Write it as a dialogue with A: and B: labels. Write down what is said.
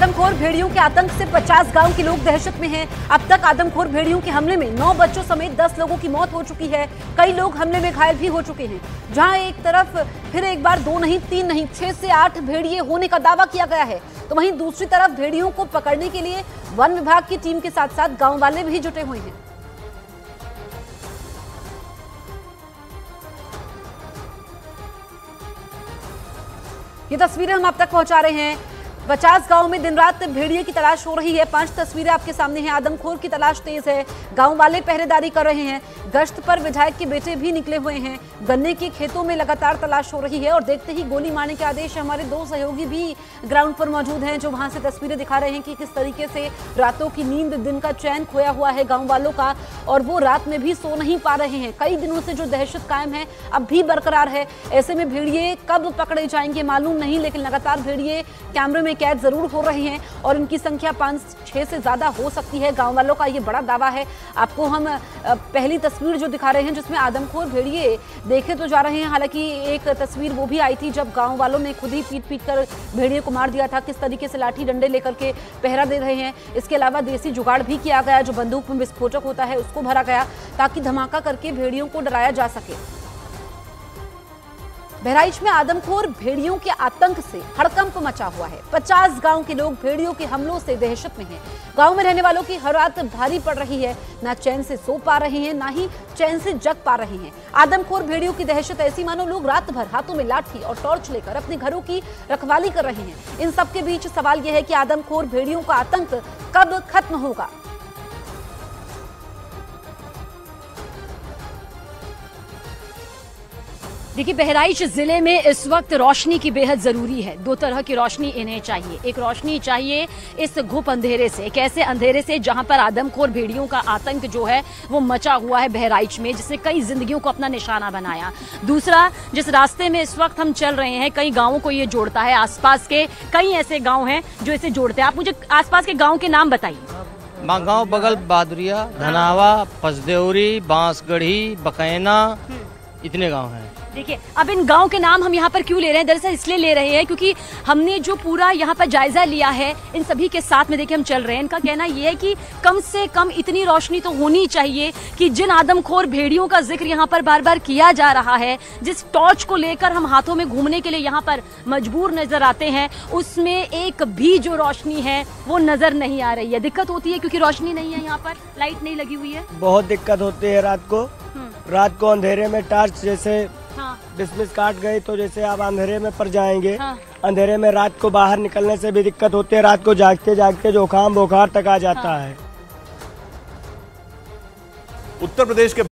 A: आदमखोर भेड़ियों के आतंक से 50 गांव के लोग दहशत में हैं। अब तक आदमखोर भेड़ियों के हमले में 9 बच्चों समेत 10 लोगों की मौत हो चुकी है। कई लोग हमले में घायल भी हो चुके हैं। जहां एक तरफ फिर एक बार 2 नहीं 3 नहीं 6 से 8 भेड़िए होने का दावा किया गया है, तो वहीं दूसरी तरफ भेड़ियों को पकड़ने के लिए वन विभाग की टीम के साथ साथ गाँव वाले भी जुटे हुए हैं। ये तस्वीरें हम आप तक पहुंचा रहे हैं। 50 गांव में दिन रात भेड़िए की तलाश हो रही है। 5 तस्वीरें आपके सामने हैं। आदमखोर की तलाश तेज है। गांव वाले पहरेदारी कर रहे हैं। गश्त पर विधायक के बेटे भी निकले हुए हैं। गन्ने के खेतों में लगातार तलाश हो रही है और देखते ही गोली मारने के आदेश हमारे 2 सहयोगी भी ग्राउंड पर मौजूद हैं, जो वहां से तस्वीरें दिखा रहे हैं कि किस तरीके से रातों की नींद, दिन का चैन खोया हुआ है गाँव वालों का, और वो रात में भी सो नहीं पा रहे हैं। कई दिनों से जो दहशत कायम है अब भी बरकरार है। ऐसे में भेड़िए कब पकड़े जाएंगे मालूम नहीं, लेकिन लगातार भेड़िए कैमरे में कैद जरूर हो रहे हैं और इनकी संख्या 5-6 से ज्यादा हो सकती है। गांव वालों का ये बड़ा दावा है। आपको हम पहली तस्वीर जो दिखा रहे हैं जिसमें आदमखोर भेड़िए देखे तो जा रहे हैं, हालांकि एक तस्वीर वो भी आई थी जब गांव वालों ने खुद ही पीट कर भेड़िए को मार दिया था। किस तरीके से लाठी डंडे लेकर के पहरा दे रहे हैं। इसके अलावा देसी जुगाड़ भी किया गया, जो बंदूक में विस्फोटक होता है उसको भरा गया ताकि धमाका करके भेड़ियों को डराया जा सके। बहराइच में आदमखोर भेड़ियों के आतंक से हड़कंप मचा हुआ है। 50 गांव के लोग भेड़ियों के हमलों से दहशत में हैं। गांव में रहने वालों की हर रात भारी पड़ रही है। ना चैन से सो पा रहे हैं, ना ही चैन से जग पा रहे हैं। आदमखोर भेड़ियों की दहशत ऐसी मानो लोग रात भर हाथों में लाठी और टॉर्च लेकर अपने घरों की रखवाली कर रहे हैं। इन सबके बीच सवाल यह है कि आदमखोर भेड़ियों का आतंक कब खत्म होगा। देखिए, बहराइच जिले में इस वक्त रोशनी की बेहद जरूरी है। 2 तरह की रोशनी इन्हें चाहिए। एक रोशनी चाहिए इस घुप अंधेरे से, एक ऐसे अंधेरे से जहां पर आदमखोर भेड़ियों का आतंक जो है वो मचा हुआ है बहराइच में, जिसने कई जिंदगियों को अपना निशाना बनाया। दूसरा, जिस रास्ते में इस वक्त हम चल रहे हैं कई गांवों को ये जोड़ता है। आसपास के कई ऐसे गाँव हैं जो इसे जोड़ते हैं। आप मुझे आसपास के गाँव के नाम बताइए।
B: गाँव बगल बहादुरिया, धनावा, पसदेवरी, बांसगढ़ी, बकैना, इतने गांव हैं।
A: देखिए, अब इन गांव के नाम हम यहाँ पर क्यों ले रहे हैं? दरअसल इसलिए ले रहे हैं क्योंकि हमने जो पूरा यहाँ पर जायजा लिया है इन सभी के साथ में, देखिए हम चल रहे हैं। इनका कहना यह है कि कम से कम इतनी रोशनी तो होनी चाहिए कि जिन आदमखोर भेड़ियों का जिक्र यहाँ पर बार बार किया जा रहा है, जिस टॉर्च को लेकर हम हाथों में घूमने के लिए यहाँ पर मजबूर नजर आते हैं, उसमें एक भी जो रोशनी है वो नजर नहीं आ रही है। दिक्कत होती है क्योंकि रोशनी नहीं है, यहाँ पर लाइट नहीं लगी हुई है।
C: बहुत दिक्कत होती है रात को अंधेरे में टॉर्च जैसे डिसमिस काट गई तो जैसे आप अंधेरे में पड़ जाएंगे। अंधेरे में रात को बाहर निकलने से भी दिक्कत होती है। रात को जागते जागते जुकाम बुखार तक आ जाता है।
D: उत्तर प्रदेश के